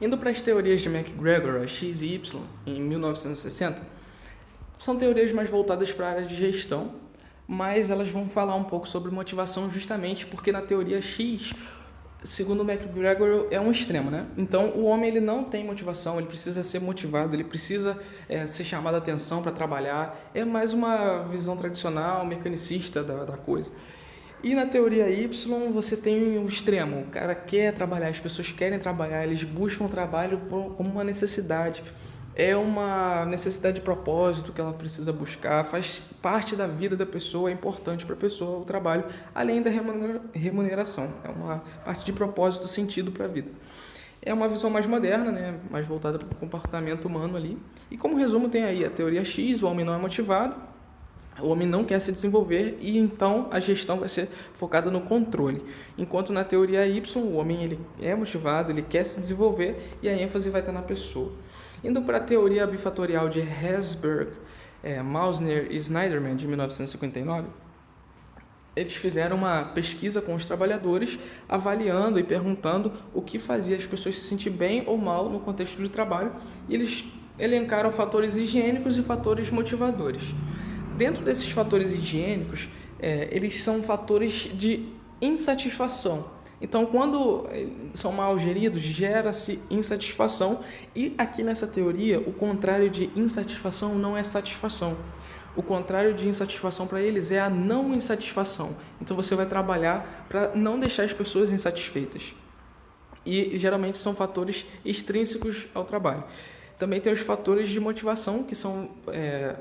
Indo para as teorias de McGregor, a X e Y, em 1960, são teorias mais voltadas para a área de gestão, mas elas vão falar um pouco sobre motivação justamente porque na teoria X, segundo o McGregor, é um extremo, né? Então, o homem ele não tem motivação, ele precisa ser motivado, ele precisa ser chamado a atenção para trabalhar. É mais uma visão tradicional, mecanicista da coisa. E na teoria Y, você tem o extremo. O cara quer trabalhar, as pessoas querem trabalhar, eles buscam o trabalho como uma necessidade. É uma necessidade de propósito que ela precisa buscar, faz parte da vida da pessoa, é importante para a pessoa o trabalho, além da remuneração. É uma parte de propósito, sentido para a vida. É uma visão mais moderna, né? Mais voltada para o comportamento humano ali. E como resumo tem aí a teoria X, o homem não é motivado, o homem não quer se desenvolver e então a gestão vai ser focada no controle. Enquanto na teoria Y, o homem ele é motivado, ele quer se desenvolver e a ênfase vai estar na pessoa. Indo para a teoria bifatorial de Herzberg, Mausner e Snyderman, de 1959, eles fizeram uma pesquisa com os trabalhadores, avaliando e perguntando o que fazia as pessoas se sentir bem ou mal no contexto de trabalho, e eles elencaram fatores higiênicos e fatores motivadores. Dentro desses fatores higiênicos, eles são fatores de insatisfação. Então, quando são mal geridos, gera-se insatisfação. E aqui nessa teoria, o contrário de insatisfação não é satisfação. O contrário de insatisfação para eles é a não insatisfação. Então, você vai trabalhar para não deixar as pessoas insatisfeitas. E geralmente são fatores extrínsecos ao trabalho. Também tem os fatores de motivação, que são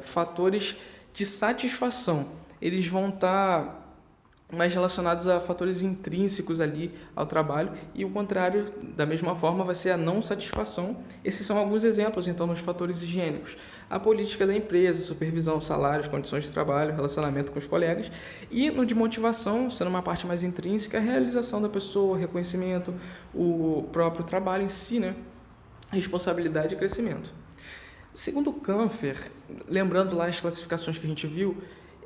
fatores de satisfação. Eles vão estar mais relacionados a fatores intrínsecos ali ao trabalho, e o contrário, da mesma forma, vai ser a não satisfação. Esses são alguns exemplos, então, dos fatores higiênicos. A política da empresa, supervisão, salários, condições de trabalho, relacionamento com os colegas. E no de motivação, sendo uma parte mais intrínseca, a realização da pessoa, reconhecimento, o próprio trabalho em si, né? Responsabilidade e crescimento. Segundo Kampfer, lembrando lá as classificações que a gente viu,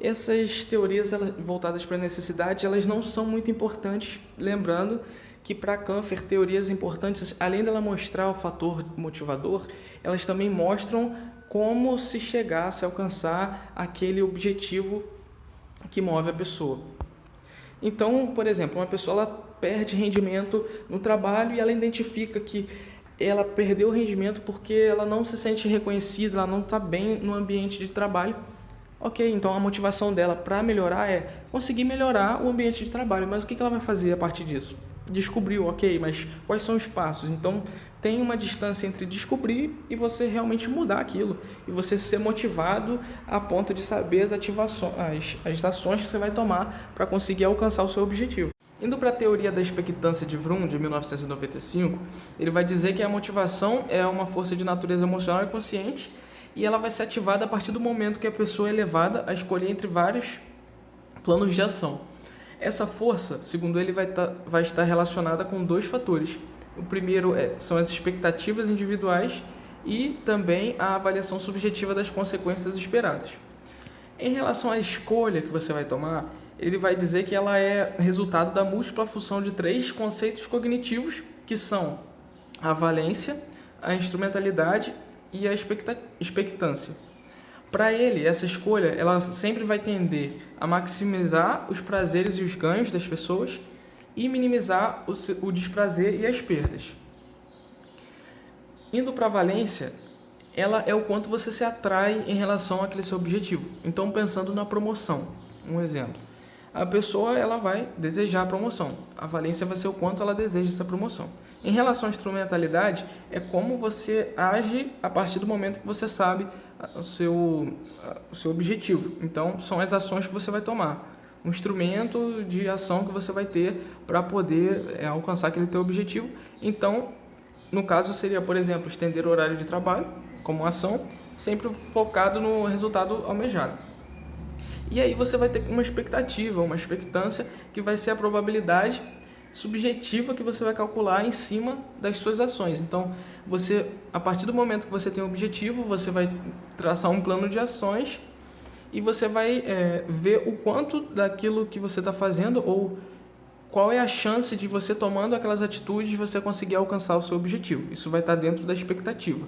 essas teorias voltadas para a necessidade, elas não são muito importantes, lembrando que para Kampfer, teorias importantes, além dela mostrar o fator motivador, elas também mostram como se chegar, se alcançar aquele objetivo que move a pessoa. Então, por exemplo, uma pessoa ela perde rendimento no trabalho e ela identifica que ela perdeu o rendimento porque ela não se sente reconhecida, ela não está bem no ambiente de trabalho. Ok, então a motivação dela para melhorar é conseguir melhorar o ambiente de trabalho. Mas o que ela vai fazer a partir disso? Descobriu, ok, mas quais são os passos? Então tem uma distância entre descobrir e você realmente mudar aquilo. E você ser motivado a ponto de saber as ações que você vai tomar para conseguir alcançar o seu objetivo. Indo para a teoria da expectância de Vroom, de 1995, ele vai dizer que a motivação é uma força de natureza emocional e consciente e ela vai ser ativada a partir do momento que a pessoa é levada a escolher entre vários planos de ação. Essa força, segundo ele, vai estar relacionada com dois fatores. O primeiro são as expectativas individuais e também a avaliação subjetiva das consequências esperadas. Em relação à escolha que você vai tomar, ele vai dizer que ela é resultado da múltipla função de três conceitos cognitivos, que são a valência, a instrumentalidade e a expectância. Para ele, essa escolha ela sempre vai tender a maximizar os prazeres e os ganhos das pessoas e minimizar o desprazer e as perdas. Indo para a valência, ela é o quanto você se atrai em relação àquele seu objetivo. Então, pensando na promoção, um exemplo. A pessoa ela vai desejar a promoção. A valência vai ser o quanto ela deseja essa promoção. Em relação à instrumentalidade, é como você age a partir do momento que você sabe o seu objetivo. Então, são as ações que você vai tomar. Um instrumento de ação que você vai ter para poder alcançar aquele teu objetivo. Então, no caso, seria, por exemplo, estender o horário de trabalho como ação, sempre focado no resultado almejado. E aí você vai ter uma expectativa, uma expectância, que vai ser a probabilidade subjetiva que você vai calcular em cima das suas ações. Então, você, a partir do momento que você tem um objetivo, você vai traçar um plano de ações e você vai ver o quanto daquilo que você está fazendo ou qual é a chance de você tomando aquelas atitudes você conseguir alcançar o seu objetivo. Isso vai estar dentro da expectativa.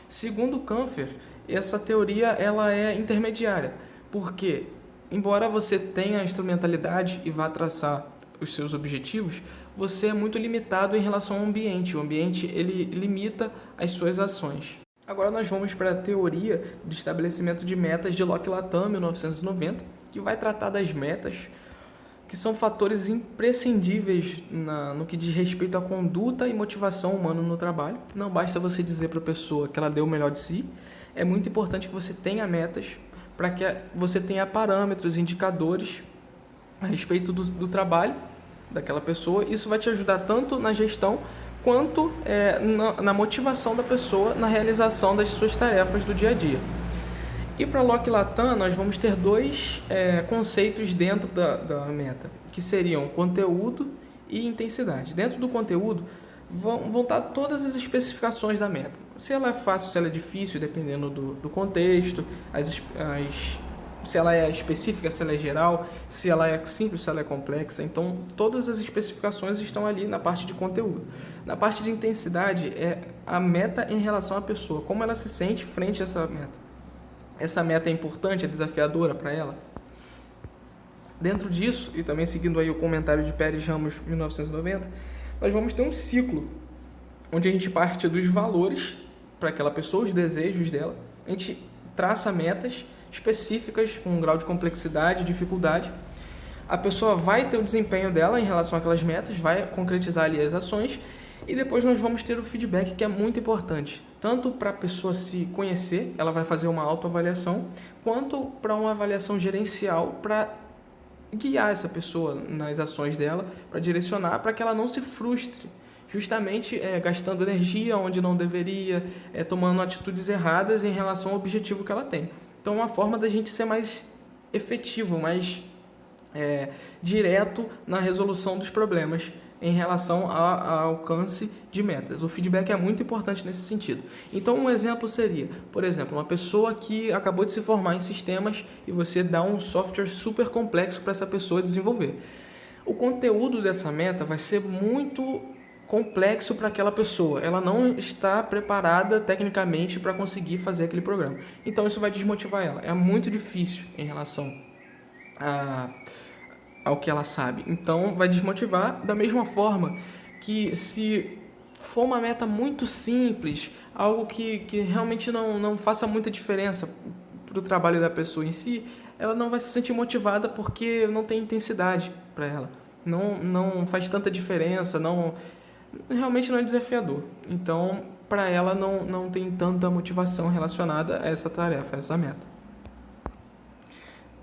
Segundo Canfer, essa teoria ela é intermediária, porque embora você tenha a instrumentalidade e vá traçar os seus objetivos, você é muito limitado em relação ao ambiente. O ambiente ele limita as suas ações. Agora nós vamos para a teoria de estabelecimento de metas de Locke Latham, 1990, que vai tratar das metas, que são fatores imprescindíveis no que diz respeito à conduta e motivação humana no trabalho. Não basta você dizer para a pessoa que ela deu o melhor de si, é muito importante que você tenha metas para que você tenha parâmetros, indicadores a respeito do trabalho daquela pessoa. Isso vai te ajudar tanto na gestão quanto na motivação da pessoa na realização das suas tarefas do dia a dia. E para Locke Latham, nós vamos ter dois conceitos dentro da meta, que seriam conteúdo e intensidade. Dentro do conteúdo vão estar todas as especificações da meta. Se ela é fácil, se ela é difícil, dependendo do contexto, se ela é específica, se ela é geral, se ela é simples, se ela é complexa. Então, todas as especificações estão ali na parte de conteúdo. Na parte de intensidade, é a meta em relação à pessoa, como ela se sente frente a essa meta. Essa meta é importante, é desafiadora para ela? Dentro disso, e também seguindo aí o comentário de Pérez Ramos, 1990, nós vamos ter um ciclo, onde a gente parte dos valores para aquela pessoa, os desejos dela, a gente traça metas específicas com um grau de complexidade e dificuldade. A pessoa vai ter o desempenho dela em relação àquelas metas, vai concretizar ali as ações, e depois nós vamos ter o feedback, que é muito importante, tanto para a pessoa se conhecer, ela vai fazer uma autoavaliação, quanto para uma avaliação gerencial para guiar essa pessoa nas ações dela, para direcionar, para que ela não se frustre, justamente gastando energia onde não deveria, tomando atitudes erradas em relação ao objetivo que ela tem. Então, uma forma da gente ser mais efetivo, mais direto na resolução dos problemas em relação ao alcance de metas. O feedback é muito importante nesse sentido. Então, um exemplo seria, por exemplo, uma pessoa que acabou de se formar em sistemas e você dá um software super complexo para essa pessoa desenvolver. O conteúdo dessa meta vai ser muito complexo para aquela pessoa. Ela não está preparada tecnicamente para conseguir fazer aquele programa. Então, isso vai desmotivar ela. É muito difícil em relação ao que ela sabe. Então, vai desmotivar da mesma forma que se for uma meta muito simples, algo que realmente não faça muita diferença para o trabalho da pessoa em si, ela não vai se sentir motivada porque não tem intensidade para ela. Não faz tanta diferença, realmente não é desafiador. Então, para ela não tem tanta motivação relacionada a essa tarefa, a essa meta.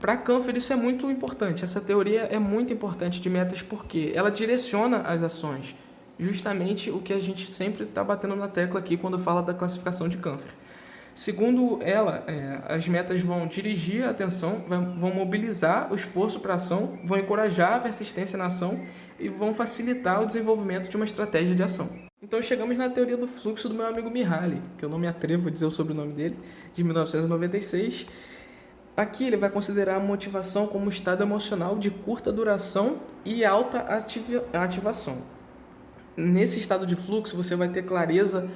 Para Canfer isso é muito importante, essa teoria é muito importante de metas porque ela direciona as ações, justamente o que a gente sempre está batendo na tecla aqui quando fala da classificação de Canfer. Segundo ela, as metas vão dirigir a atenção, vão mobilizar o esforço para a ação, vão encorajar a persistência na ação e vão facilitar o desenvolvimento de uma estratégia de ação. Então chegamos na teoria do fluxo do meu amigo Mihaly, que eu não me atrevo a dizer o sobrenome dele, de 1996. Aqui ele vai considerar a motivação como estado emocional de curta duração e alta ativação. Nesse estado de fluxo você vai ter clareza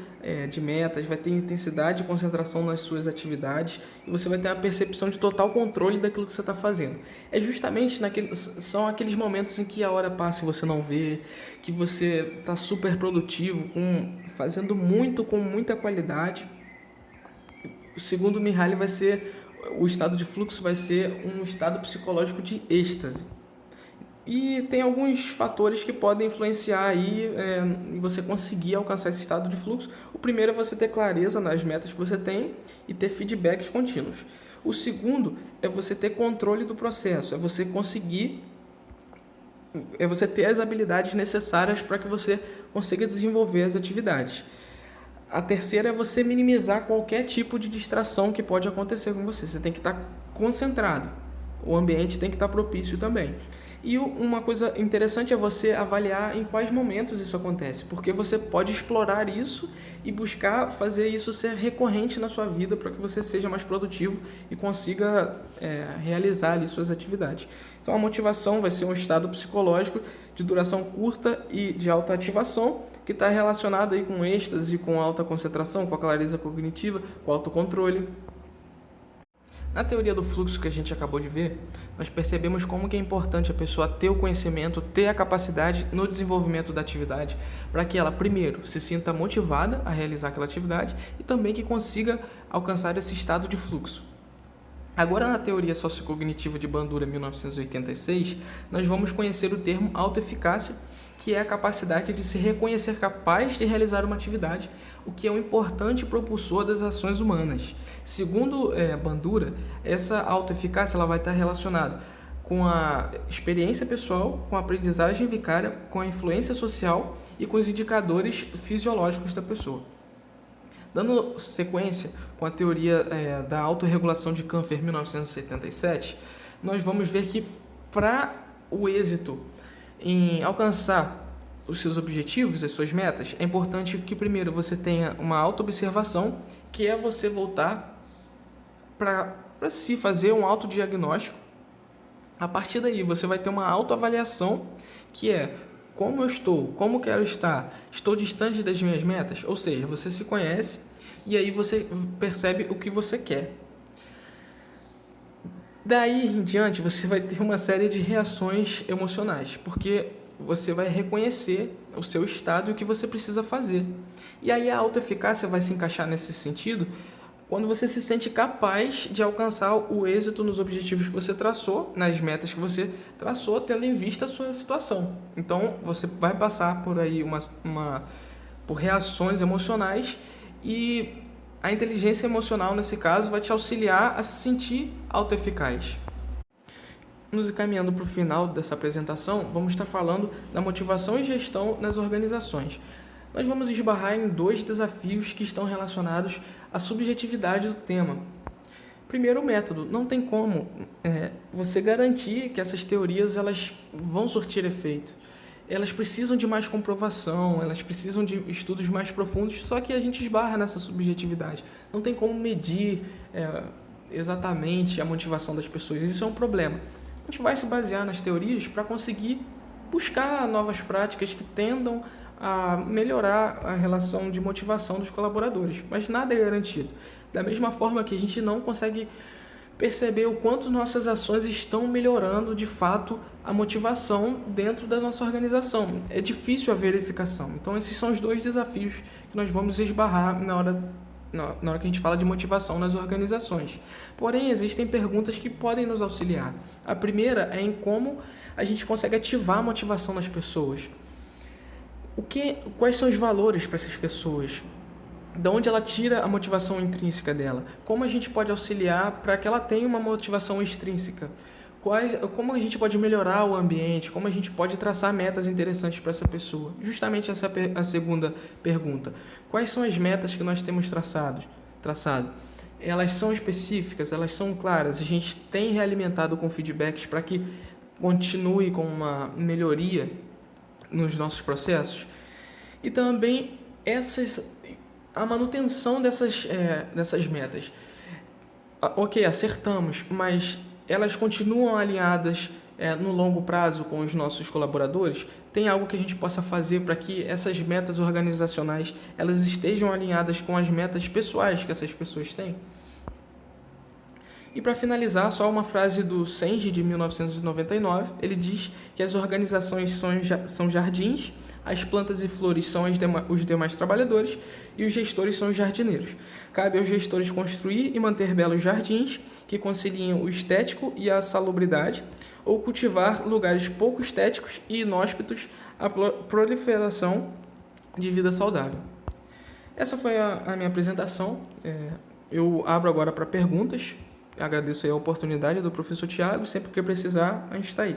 de metas, vai ter intensidade e concentração nas suas atividades e você vai ter a percepção de total controle daquilo que você está fazendo. É justamente são aqueles momentos em que a hora passa e você não vê, que você está super produtivo, fazendo muito com muita qualidade. Segundo Mihaly, o estado de fluxo vai ser um estado psicológico de êxtase. E tem alguns fatores que podem influenciar aí em você conseguir alcançar esse estado de fluxo. O primeiro é você ter clareza nas metas que você tem e ter feedbacks contínuos. O segundo é você ter controle do processo, é você ter as habilidades necessárias para que você consiga desenvolver as atividades. A terceira é você minimizar qualquer tipo de distração que pode acontecer com você. Você tem que estar concentrado. O ambiente tem que estar propício também. E uma coisa interessante é você avaliar em quais momentos isso acontece, porque você pode explorar isso e buscar fazer isso ser recorrente na sua vida para que você seja mais produtivo e consiga realizar ali suas atividades. Então a motivação vai ser um estado psicológico de duração curta e de alta ativação, que está relacionado aí com êxtase, com alta concentração, com a clareza cognitiva, com autocontrole. Na teoria do fluxo que a gente acabou de ver, nós percebemos como que é importante a pessoa ter o conhecimento, ter a capacidade no desenvolvimento da atividade, para que ela, primeiro, se sinta motivada a realizar aquela atividade e também que consiga alcançar esse estado de fluxo. Agora, na teoria sociocognitiva de Bandura, 1986, nós vamos conhecer o termo autoeficácia, que é a capacidade de se reconhecer capaz de realizar uma atividade, o que é um importante propulsor das ações humanas. Segundo Bandura, essa autoeficácia ela vai estar relacionada com a experiência pessoal, com a aprendizagem vicária, com a influência social e com os indicadores fisiológicos da pessoa. Dando sequência com a teoria da autorregulação de Canfer, 1977, nós vamos ver que para o êxito em alcançar os seus objetivos, as suas metas, é importante que primeiro você tenha uma autoobservação, que é você voltar para si, fazer um autodiagnóstico. A partir daí você vai ter uma autoavaliação, que é como eu estou, como quero estou distante das minhas metas, ou seja, você se conhece e aí você percebe o que você quer. Daí em diante você vai ter uma série de reações emocionais, porque você vai reconhecer o seu estado e o que você precisa fazer. E aí a autoeficácia vai se encaixar nesse sentido quando você se sente capaz de alcançar o êxito nos objetivos que você traçou, nas metas que você traçou, tendo em vista a sua situação. Então, você vai passar por aí por reações emocionais e a inteligência emocional, nesse caso, vai te auxiliar a se sentir autoeficaz. Nos encaminhando para o final dessa apresentação, vamos estar falando da motivação e gestão nas organizações. Nós vamos esbarrar em 2 desafios que estão relacionados à subjetividade do tema. Primeiro, o método. Não tem como você garantir que essas teorias elas vão surtir efeito. Elas precisam de mais comprovação, elas precisam de estudos mais profundos, só que a gente esbarra nessa subjetividade. Não tem como medir exatamente a motivação das pessoas. Isso é um problema. A gente vai se basear nas teorias para conseguir buscar novas práticas que tendam a melhorar a relação de motivação dos colaboradores, mas nada é garantido. Da mesma forma que a gente não consegue perceber o quanto nossas ações estão melhorando de fato a motivação dentro da nossa organização. É difícil a verificação. Então esses são os 2 desafios que nós vamos esbarrar na hora que a gente fala de motivação nas organizações. Porém, existem perguntas que podem nos auxiliar. A primeira é em como a gente consegue ativar a motivação nas pessoas. Quais são os valores para essas pessoas? De onde ela tira a motivação intrínseca dela? Como a gente pode auxiliar para que ela tenha uma motivação extrínseca? Como a gente pode melhorar o ambiente? Como a gente pode traçar metas interessantes para essa pessoa? Justamente essa é a segunda pergunta. Quais são as metas que nós temos traçado? Elas são específicas? Elas são claras? A gente tem realimentado com feedbacks para que continue com uma melhoria nos nossos processos? E também a manutenção dessas metas. Ok, acertamos, mas elas continuam alinhadas no longo prazo com os nossos colaboradores? Tem algo que a gente possa fazer para que essas metas organizacionais elas estejam alinhadas com as metas pessoais que essas pessoas têm? E para finalizar, só uma frase do Senge, de 1999, ele diz que as organizações são jardins, as plantas e flores são os demais trabalhadores e os gestores são os jardineiros. Cabe aos gestores construir e manter belos jardins que conciliem o estético e a salubridade, ou cultivar lugares pouco estéticos e inóspitos à proliferação de vida saudável. Essa foi a minha apresentação. Eu abro agora para perguntas. Agradeço aí a oportunidade do professor Tiago. Sempre que precisar, a gente está aí.